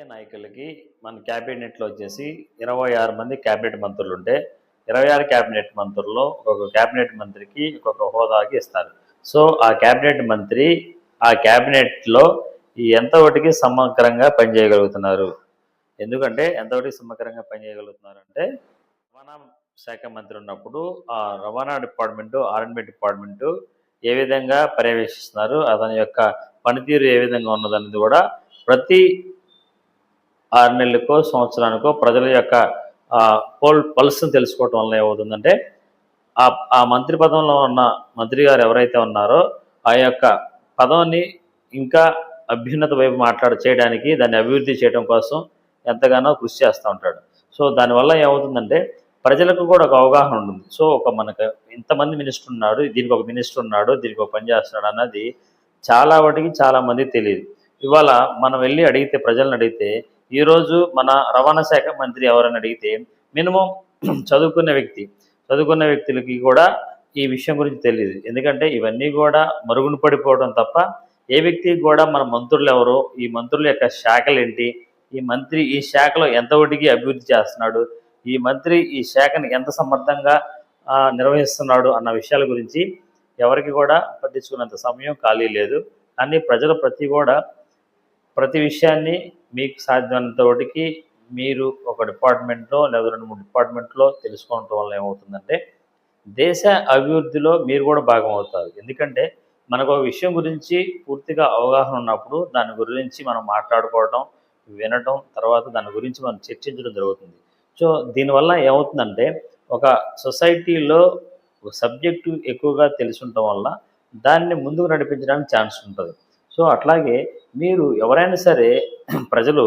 రాజకీయ నాయకులకి మన క్యాబినెట్లో వచ్చేసి 26 మంది క్యాబినెట్ మంత్రులు ఉంటే 26 క్యాబినెట్ మంత్రుల్లో ఒక్కొక్క క్యాబినెట్ మంత్రికి ఒక్కొక్క హోదాకి ఇస్తారు. సో ఆ క్యాబినెట్ మంత్రి ఆ క్యాబినెట్లో ఎంతవరకు సమగ్రంగా పనిచేయగలుగుతున్నారు? ఎందుకంటే ఎంతవరకు సమగ్రంగా పనిచేయగలుగుతున్నారంటే రవాణా శాఖ మంత్రి ఉన్నప్పుడు ఆ రవాణా డిపార్ట్మెంటు, ఆర్ఎండ్బి డిపార్ట్మెంటు ఏ విధంగా పర్యవేక్షిస్తున్నారు, అతని యొక్క పనితీరు ఏ విధంగా ఉన్నదన్నది కూడా ప్రతి 6 నెలలకో, సంవత్సరానికో ప్రజల యొక్క పల్స్‌ని తెలుసుకోవటం వల్ల ఏమవుతుందంటే, ఆ మంత్రి పదంలో ఉన్న మంత్రి గారు ఎవరైతే ఉన్నారో, ఆ యొక్క పదవిని ఇంకా అభ్యున్నత వైపు చేయడానికి, దాన్ని అభివృద్ధి చేయడం కోసం ఎంతగానో కృషి చేస్తూ ఉంటాడు. సో దానివల్ల ఏమవుతుందంటే, ప్రజలకు కూడా ఒక అవగాహన ఉంటుంది. సో మనకు ఇంతమంది మినిస్టర్ ఉన్నాడు, దీనికి ఒక మినిస్టర్ ఉన్నాడు, దీనికి ఒక పని చేస్తున్నాడు అన్నది చాలా వాటికి చాలామందికి తెలియదు. ఇవాళ మనం వెళ్ళి అడిగితే, ప్రజలను అడిగితే, ఈరోజు మన రవాణా శాఖ మంత్రి ఎవరని అడిగితే మినిమం చదువుకున్న వ్యక్తులకి కూడా ఈ విషయం గురించి తెలియదు. ఎందుకంటే ఇవన్నీ కూడా మరుగున పడిపోవడం తప్ప ఏ వ్యక్తికి కూడా మన మంత్రులు ఎవరు, ఈ మంత్రుల యొక్క శాఖలు ఏంటి, ఈ మంత్రి ఈ శాఖలో ఎంతవరకు అభివృద్ధి చేస్తున్నాడు, ఈ మంత్రి ఈ శాఖను ఎంత సమర్థంగా నిర్వహిస్తున్నాడు అన్న విషయాల గురించి ఎవరికి కూడా పట్టించుకున్నంత సమయం ఖాళీ లేదు. కానీ ప్రజలు ప్రతి విషయాన్ని మీకు సాధ్యమైనంత వాటికి మీరు ఒక డిపార్ట్మెంట్లో లేదా 2-3 డిపార్ట్మెంట్లో తెలుసుకోవడం వల్ల ఏమవుతుందంటే దేశ అభివృద్ధిలో మీరు కూడా భాగం అవుతారు. ఎందుకంటే మనకు ఒక విషయం గురించి పూర్తిగా అవగాహన ఉన్నప్పుడు దాని గురించి మనం మాట్లాడుకోవడం, వినటం, తర్వాత దాని గురించి మనం చర్చించడం జరుగుతుంది. సో దీనివల్ల ఏమవుతుందంటే ఒక సొసైటీలో ఒక సబ్జెక్టు ఎక్కువగా తెలిసి ఉండటం వల్ల దాన్ని ముందుకు నడిపించడానికి ఛాన్స్ ఉంటుంది. సో అట్లాగే మీరు ఎవరైనా సరే ప్రజలు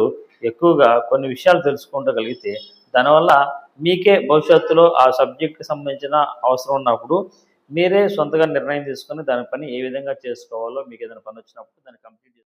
ఎక్కువగా కొన్ని విషయాలు తెలుసుకోగలిగితే దానివల్ల మీకే భవిష్యత్తులో ఆ సబ్జెక్ట్కి సంబంధించిన అవసరం ఉన్నప్పుడు మీరే సొంతగా నిర్ణయం తీసుకొని దాని పని ఏ విధంగా చేసుకోవాలో, మీకు ఏదైనా పని వచ్చినప్పుడు దాన్ని కంప్లీట్